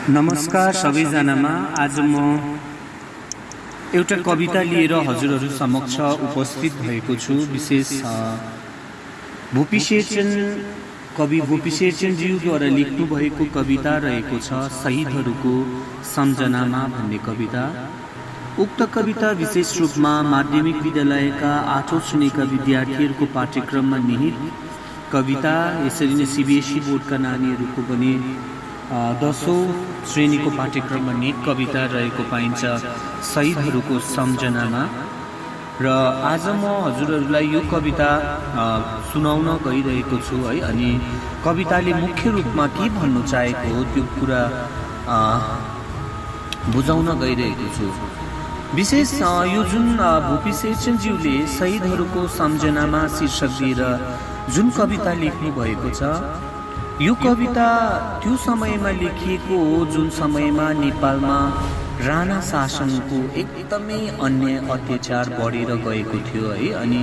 नमस्कार सबैजनामा। आज म एउटा कविता लिएर हजुरहरू समक्ष उपस्थित भएको छु। विशेष कवि भूपी शेरचनज्यूद्वारा लेख्नु भएको कविता रहेको छ शहीदहरूको सम्झनामा भन्ने कविता। उक्त कविता विशेष रूपमा माध्यमिक विद्यालयका 8औं श्रेणीका विद्यार्थीहरूको पाठ्यक्रममा निहित कविता। यसरी नै सीबीएसई बोर्डका नानीहरूको पनि 10औं श्रेणीको पाठ्यक्रममा निहित कविता रहेको पाइन्छ शहीदहरूको सम्झनामा। र आज म हजुरहरूलाई यो कविता सुनाउन गइरहेको छु है। अनि कविताले मुख्य रूपमा के भन्नु चाहेको हो त्यो कुरा बुझाउन गइरहेको छु। विशेष यो जुन भूपी शेरचनज्यूले शहीदहरूको सम्झनामा शीर्षक दिएर जुन कविता लेख्नु भएको छ, यो कविता त्यो समयमा लेखिएको हो जुन समयमा नेपालमा राणा शासनको एकदमै अन्याय अत्याचार बढेर गएको थियो है। अनि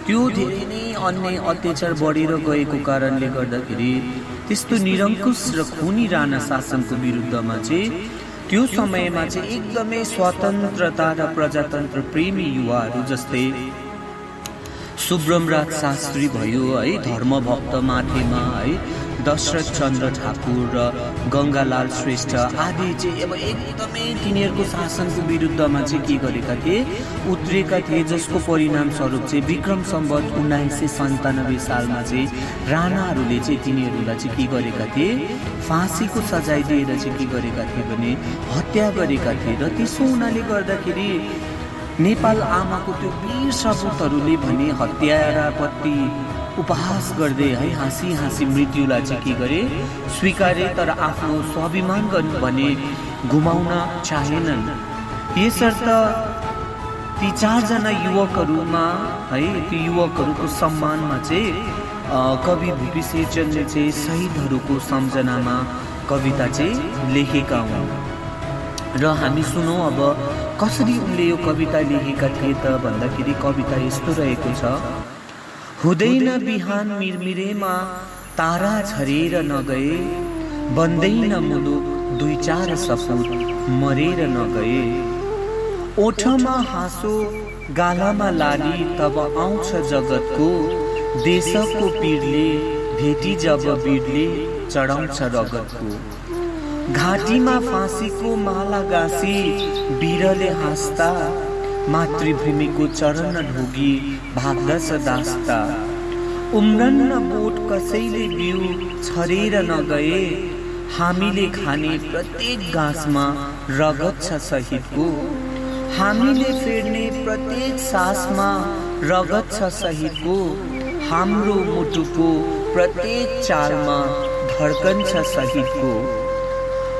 त्यो धेरै नै अन्याय अत्याचार बढेर गएको कारणले गर्दाखेरि त्यस्तो निरङ्कुश र खुनी राणा शासनको विरुद्धमा चाहिँ त्यो समयमा चाहिँ एकदमै स्वतन्त्रता र प्रजातन्त्र प्रेमी युवाहरू जस्तै सुब्रमराज शास्त्री भयो है, धर्मभक्त माथेमा है, दशरथ चन्द्र ठाकुर र गङ्गालाल श्रेष्ठ आदि चाहिँ अब एकदमै तिनीहरूको शासनको विरुद्धमा चाहिँ के गरेका थिए, उत्रेका थिए। जसको परिणाम स्वरूप चाहिँ विक्रम सम्वत 1997 सालमा चाहिँ राणाहरूले चाहिँ तिनीहरूलाई चाहिँ के गरेका थिए, फाँसीको सजाय दिएर चाहिँ के गरेका थिए भने हत्या गरेका थिए। र त्यसो हुनाले गर्दाखेरि नेपाल आमाको त्यो वीर सपुतहरूले भने हत्यारापट्टि उपहास गर्दै है हाँसी हाँसी मृत्युलाई चाहिँ के गरे, स्वीकारे। तर आफ्नो स्वाभिमान भने गुमाउन चाहेनन्। यसर्थ ती 4 जना युवकहरूमा है, ती युवकहरूको सम्मानमा चाहिँ कवि भूपी शेरचनले चाहिँ शहीदहरूको सम्झनामा कविता चाहिँ लेखेका हुन्। र हामी सुनौँ अब कसरी उनले यो कविता लेखेका थिए त भन्दाखेरि कविता यस्तो रहेको छ। हुँदैन बिहान मिरमिरेमा तारा झरेर नगए, बन्दैन मुलुक 2-4 सपुत मरेर नगए। ओठमा हाँसो गालामा लाली तब आउँछ जगतको, देशको पीरले भेटी जब वीरले चढाउँछ रगतको। घाँटीमा फाँसीको माला गाँसी वीरले हाँस्दा, मातृभूमिको चरण ढोगी भाग्दछ दास्ता। उम्रन्न बोट कसैले बिउ छरेर नगए, हामीले खाने प्रत्येक गाँसमा रगत छ शहीदको। हामीले फेर्ने प्रत्येक सासमा रगत छ शहीदको। हाम्रो मुटुको प्रत्येक चालमा धड्कन छ शहीदको।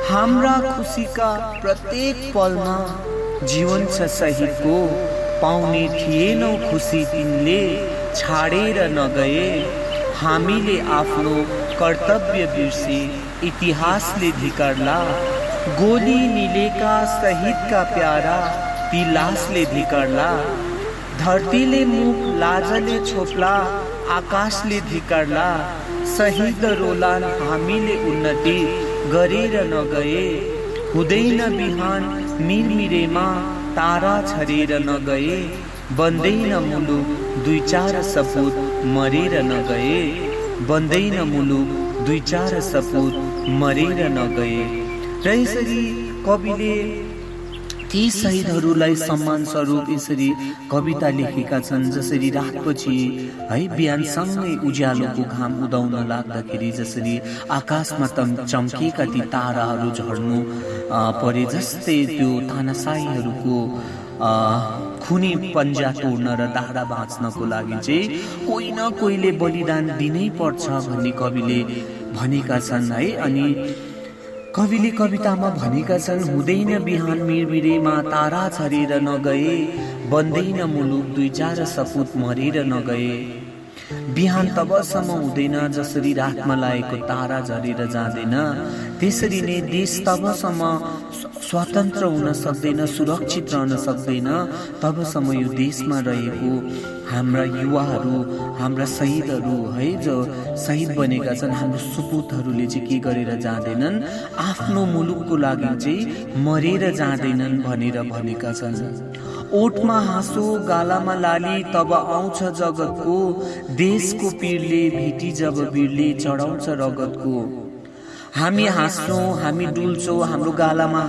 हाम्रा खुसीका प्रत्येक पलमा जीवन छ शहीदको। पाउने थिएनौ खुसी तिनले छाडेर नगए, हामीले आफ्नो कर्तव्य बिर्सी इतिहासले धिक्कारला। गोली निलेका शहीदका प्यारा ती लासले धिक्कारला। धरतीले मुख लाजले छोप्ला, आकाशले धिक्कारला। शहीद रोलान हामीले उन्नति गरेर नगए। हुँदैन बिहान मिरमिरेमा तारा झरेर नगए, बन्दैन मुलुक 2-4 सपुत मरेर नगए। बन्दैन मुलुक 2-4 सपुत मरेर नगए। र यसरी कविले ती शहीदहरूलाई सम्मान स्वरूप यसरी कविता लेखेका छन्। जसरी रातपछि है बिहानसँगै उज्यालोको घाम उदाउन लाग्दाखेरि जसरी आकाशमा चम्केका ती ताराहरू झर्नु परे, जस्तै त्यो तानाशाहीहरूको खुनी पन्जा तोड्न र दाडा बाँच्नको लागि चाहिँ कोही न कोहीले बलिदान दिनै पर्छ भन्ने कविले भनेका छन् है। अनि कविले कवितामा भनेका छन्, हुँदैन बिहान मिरमिरेमा तारा झरेर नगए, बन्दैन मुलुक 2-4 सपुत मरेर नगए। बिहान तबसम्म हुँदैन जसरी रातमा लागेको तारा झरेर जाँदैन, त्यसरी नै देश तबसम्म स्वतन्त्र हुन सक्दैन, सुरक्षित रहन सक्दैन, तबसम्म यो देशमा रहेको हाम्रा युवाहरू, हाम्रा शहीदहरू है, जो शहीद बनेका छन्, हाम्रो सुपुतहरूले चाहिँ के गरेर जाँदैनन्, आफ्नो मुलुकको लागि चाहिँ मरेर जाँदैनन् भनेर भनेका छन्। ओठमा हाँसो गालामा लाली तब आउँछ जगतको, देशको पीरले भेटी जब वीरले चढाउँछ रगतको। हामी हाँस्छौँ, हामी डुल्छौँ, हाम्रो गालामा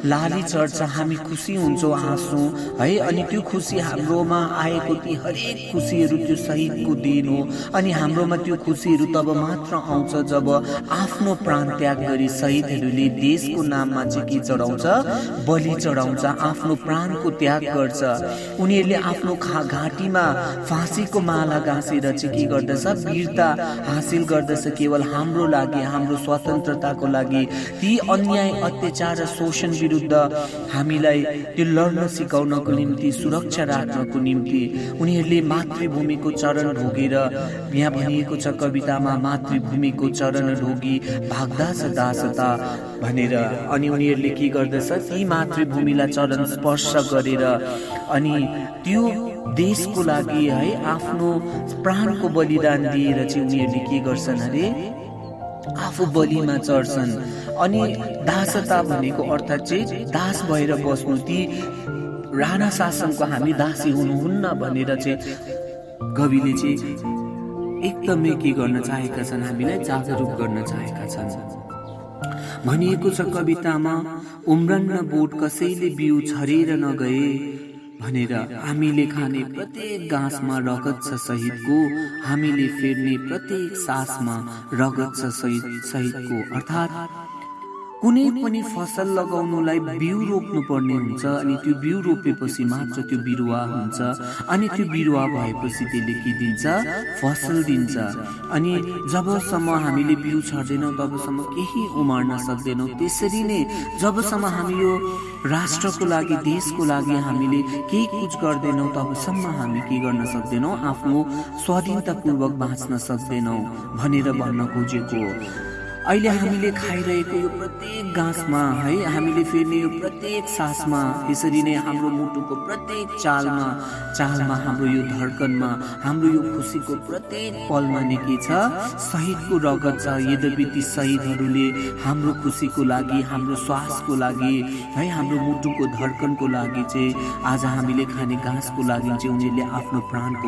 लाली चढ्छ, हामी खुसी हुन्छौँ, हाँस्छौँ है। अनि त्यो खुसी हाम्रोमा आएको ती हरेक खुसीहरू त्यो शहीदको दिन हो। अनि हाम्रोमा त्यो खुसीहरू तब मात्र आउँछ जब आफ्नो प्राण त्याग गरी शहीदहरूले देशको नाममा चाहिँ के चढाउँछ, बलि चढाउँछ, आफ्नो प्राणको त्याग गर्छ। उनीहरूले आफ्नो घाँटीमा फाँसीको माला गाँसेर चाहिँ के गर्दछ, वीरता हासिल गर्दछ केवल हाम्रो लागि, हाम्रो स्वतन्त्रताको लागि। ती अन्याय अत्याचार र शोषण विरुद्ध हामीलाई त्यो लड्न सिकाउनको निम्ति, सुरक्षा राख्नको निम्ति उनीहरूले मातृभूमिको चरण ढोगेर, यहाँ भनिएको छ कवितामा, मातृभूमिको चरण ढोगी भाग्दा छ दासता भनेर। अनि उनीहरूले के गर्दछ, ती मातृभूमिलाई चरण स्पर्श गरेर अनि त्यो देशको लागि है आफ्नो प्राणको बलिदान दिएर चाहिँ उनीहरूले के गर्छन् अरे, आफू बलिमा चढ्छन्। अनि दासता भनेको अर्थात् चाहिँ दास भएर बस्नु, ती राणा शासनको हामी दासी हुनुहुन्न भनेर चाहिँ कविले चाहिँ एकदमै के गर्न चाहेका छन्, हामीलाई जागरुक गर्न चाहेका छन्। भनिएको छ कवितामा, उम्रन्न बोट कसैले बिउ छरेर नगए भनेर। हामीले खाने प्रत्येक गाँसमा रगत छ शहीदको, हामीले फेर्ने प्रत्येक सासमा रगत छ शहीदको। अर्थात् कुनै पनि फसल लगाउनुलाई बिउ रोप्नु पर्ने हुन्छ, अनि त्यो बिउ रोपेपछि मात्र त्यो बिरुवा हुन्छ, अनि त्यो बिरुवा भएपछि त्यसले के दिन्छ, फसल दिन्छ। अनि जबसम्म हामीले बिउ छर्दैनौँ तबसम्म केही उमार्न सक्दैनौँ। त्यसरी नै जबसम्म हामी यो राष्ट्रको लागि, देशको लागि हामीले केही कुछ गर्दैनौँ तबसम्म हामी के गर्न सक्दैनौँ, आफ्नो स्वाधीनतापूर्वक बाँच्न सक्दैनौँ भनेर भन्न खोजेको हो। अहिले हामीले खाइरहेको यो प्रत्येक गाँसमा है, हामीले फेर्ने यो प्रत्येक सासमा, यसरी नै हाम्रो मुटुको प्रत्येक चालमा हाम्रो यो धड्कनमा, हाम्रो यो खुसीको प्रत्येक पलमा नै के छ, शहीदको रगत छ। यद्यपि ती शहीदहरूले हाम्रो खुसीको लागि, हाम्रो श्वासको लागि है, हाम्रो मुटुको धड्कनको लागि चाहिँ आज हामीले खाने घाँसको लागि चाहिँ उनीहरूले आफ्नो प्राणको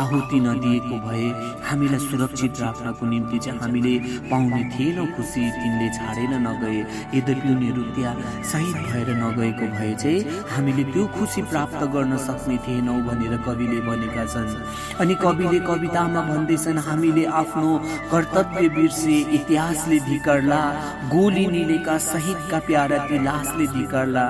आहुति नदिएको भए हामीलाई सुरक्षित राख्नको निम्ति चाहिँ हामीले पाउने थिएनौँ खुसी, तिनले छाडेर नगए। यद्यपि उनीहरू त्यहाँ शहीद भएर नगएको भए चाहिँ हामीले त्यो खुसी प्राप्त गर्न सक्ने थिएनौँ भनेर कविले भनेका छन्। अनि कविले कवितामा भन्दैछन्, हामीले आफ्नो कर्तव्य बिर्से इतिहासले धिक्कारला, गोली निलेका शहीदका प्यारा ती लासले धिक्कारला।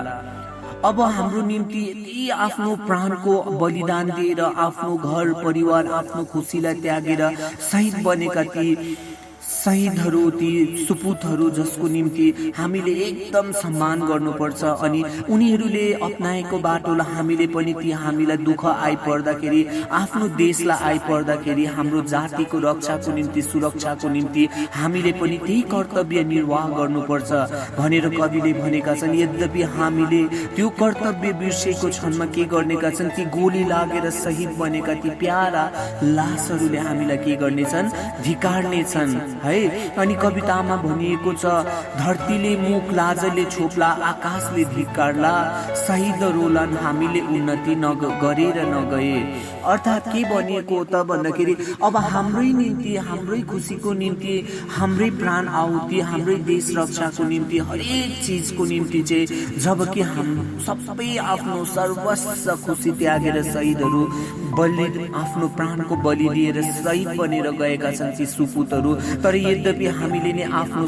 अब हाम्रो निम्ति यति आफ्नो प्राणको बलिदान दिएर, आफ्नो घर परिवार, आफ्नो खुसीलाई त्यागेर शहीद बनेका ती शहीदहरू, ती सुपुतहरू जसको निम्ति हामीले एकदम सम्मान गर्नुपर्छ। अनि उनीहरूले अपनाएको बाटोलाई हामीले पनि, ती हामीलाई दुःख आइपर्दाखेरि, आफ्नो देशलाई आइपर्दाखेरि, हाम्रो जातिको रक्षाको निम्ति, सुरक्षाको निम्ति हामीले पनि त्यही कर्तव्य निर्वाह गर्नुपर्छ भनेर कविले भनेका छन्। यद्यपि हामीले त्यो कर्तव्य बिर्सेको क्षणमा के गर्नेका छन्, ती गोली लागेर शहीद बनेका ती प्यारा लासहरूले हामीलाई के गर्नेछन्, धिक्कारनेछन् है। अनि कवितामा भनिएको छ, धरतीले मुख लाजले छोप्ला, आकाशले धिक्कारला, शहीद रोलन हामीले उन्नति गरेर नगए। अर्थात् के भनिएको हो त भन्दाखेरि, अब हाम्रै निम्ति, हाम्रै खुसीको निम्ति, हाम्रै प्राण आहुति, हाम्रै देश रक्षाको निम्ति, हरेक चिजको निम्ति चाहिँ जबकि हम सबै आफ्नो सर्वस्व खुसी त्यागेर शहीदहरू आफ्नो प्राणको बलि दिएर शहीद बनेर गएका छन् ती सुपुतहरू। तर यद्यपि हामीले नै आफ्नो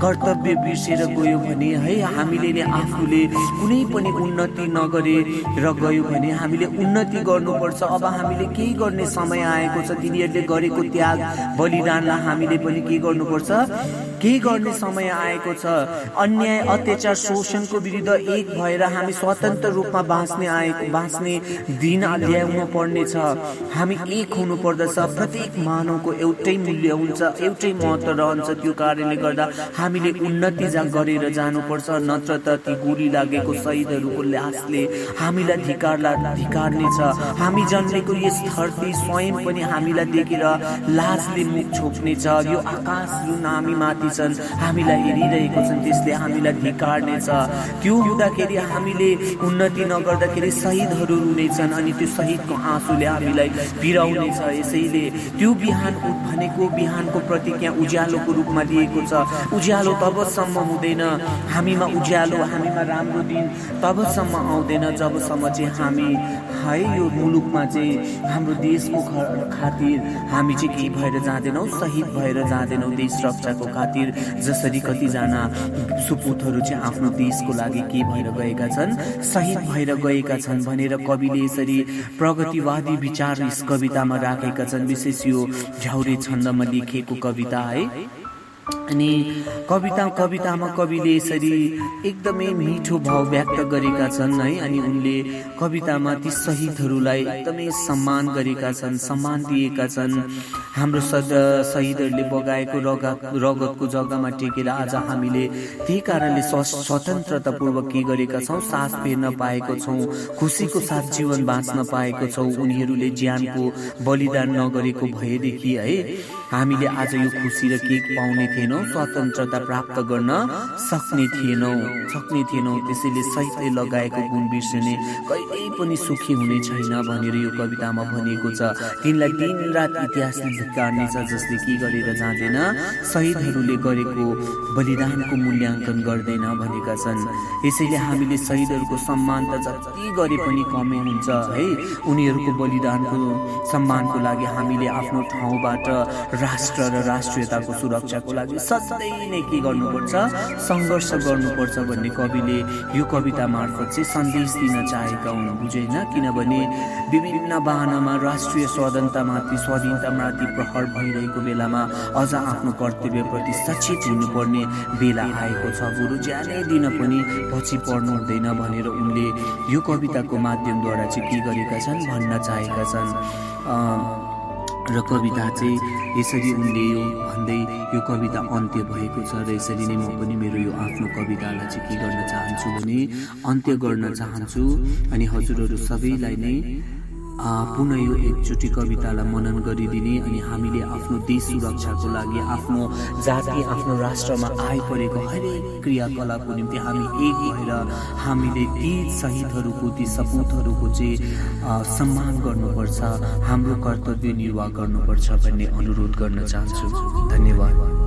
कर्तव्य बिर्सेर गयो भने है, हामीले नै आफूले कुनै पनि उन्नति नगरेर गयो भने हामीले उन्नति गर्नुपर्छ। अब हामीले केही गर्ने समय आएको छ, तिनीहरूले गरेको त्याग बलिदानलाई हामीले पनि के गर्नुपर्छ, केही गर्ने समय आएको छ। अन्याय अत्याचार शोषणको विरुद्ध एक भएर हामी स्वतन्त्र रूपमा बाँच्ने दिन ल्याउनु पर्नेछ। हामी एक हुनु पर्दछ। प्रत्येक मानवको एउटै मूल्य हुन्छ, एउटै महत्त्व रहन्छ। त्यो कारणले गर्दा हामीले उन्नति गरेर जानुपर्छ, नत्र त ती गोली लागेको शहीदहरूको लासले हामीलाई धिक्कार्नेछ। हामी जन्मेको यस धरती स्वयं पनि हामीलाई देखेर लाजले मुख छोप्नेछ। यो आकाश जुन हामी माथि छन् हामीलाई हेरिरहेको छन् त्यसले हामीलाई धिक्कार्नेछ। त्यो हुँदाखेरि हामीले उन्नति नगर्दाखेरि शहीदहरू रुनेछन् अनि त्यो शहीदको आँसुले हामीलाई पिराउनेछ। यसैले त्यो बिहान भनेको बिहानको प्रतिज्ञा उज्यालोको रूपमा लिएको छ। उज्यालो तबसम्म हुँदैन, हामीमा उज्यालो, हामीमा राम्रो दिन तबसम्म आउँदैन जबसम्म चाहिँ हामी यो मुलुकमा चाहिँ हाम्रो देशको खातिर हामी चाहिँ के भएर जाँदैनौँ, शहीद भएर जाँदैनौँ देश रक्षाको खातिर। जसरी कतिजना सुपुतहरू चाहिँ आफ्नो देशको लागि के भएर गएका छन्, शहीद भएर गएका छन् भनेर कविले यसरी प्रगतिवादी विचार यस कवितामा राखेका छन्। विशेष यो झ्याउरे छन्दमा लेखिएको कविता है। अनि कवितामा कविले यसरी एकदमै मिठो भाव व्यक्त गरेका छन् है। अनि उनले कवितामा ती शहीदहरूलाई एकदमै सम्मान गरेका छन्, सम्मान दिएका छन्। हाम्रो शहीदहरूले बगाएको रगतको जग्गामा टेकेर आज हामीले त्यही कारणले स्वतन्त्रतापूर्वक के गरेका छौँ, सास फेर्न पाएको छौँ, खुसीको साथ जीवन बाँच्न पाएको छौँ। उनीहरूले ज्यानको बलिदान नगरेको भएदेखि है हामीले आज यो खुसी र केक पाउने थिएनौँ, स्वतन्त्रता प्राप्त गर्न सक्ने थिएनौँ। त्यसैले शहीदले लगाएको गुण बिर्सने कहिल्यै पनि सुखी हुने छैन भनेर यो कवितामा भनिएको छ। तिनलाई दिन रात इतिहासले धिक्कार्नेछ जसले के गरेर जाँदैन, शहीदहरूले गरेको बलिदानको मूल्याङ्कन गर्दैन भनेका छन्। यसैले हामीले शहीदहरूको सम्मान त जति गरे पनि कमै हुन्छ है। उनीहरूको बलिदानको सम्मानको लागि हामीले आफ्नो ठाउँबाट राष्ट्र र राष्ट्रियताको सुरक्षाको लागि सधैँ नै के गर्नुपर्छ, सङ्घर्ष गर्नुपर्छ भन्ने कविले यो कविता मार्फत चाहिँ सन्देश दिन चाहेका हुन्, बुझेन? किनभने विभिन्न बाहनामा राष्ट्रिय स्वाधीनतामाथि प्रहर भइरहेको बेलामा अझ आफ्नो कर्तव्यप्रति सचेत हुनुपर्ने बेला आएको छ। बरु ज्यानै दिन पनि पछि पर्नु हुँदैन भनेर उनले यो कविताको माध्यमद्वारा चाहिँ के गरेका छन् भन्न चाहेका छन्। र कविता चाहिँ यसरी उनले यो भन्दै यो कविता अन्त्य भएको छ। र यसरी नै म पनि मेरो यो आफ्नो कवितालाई चाहिँ के गर्न चाहन्छु भने अन्त्य गर्न चाहन्छु। अनि हजुरहरू सबैलाई नै पुनः यो एकचोटि कवितालाई मनन गरिदिने अनि हामीले आफ्नो देश सुरक्षाको लागि, आफ्नो जाति, आफ्नो राष्ट्रमा आइपरेको हरेक क्रियाकलापको निम्ति हामी एक भएर हामीले ती शहीदहरूको, ती सपुतहरूको चाहिँ सम्मान गर्नुपर्छ, हाम्रो कर्तव्य निर्वाह गर्नुपर्छ भन्ने अनुरोध गर्न चाहन्छु। धन्यवाद।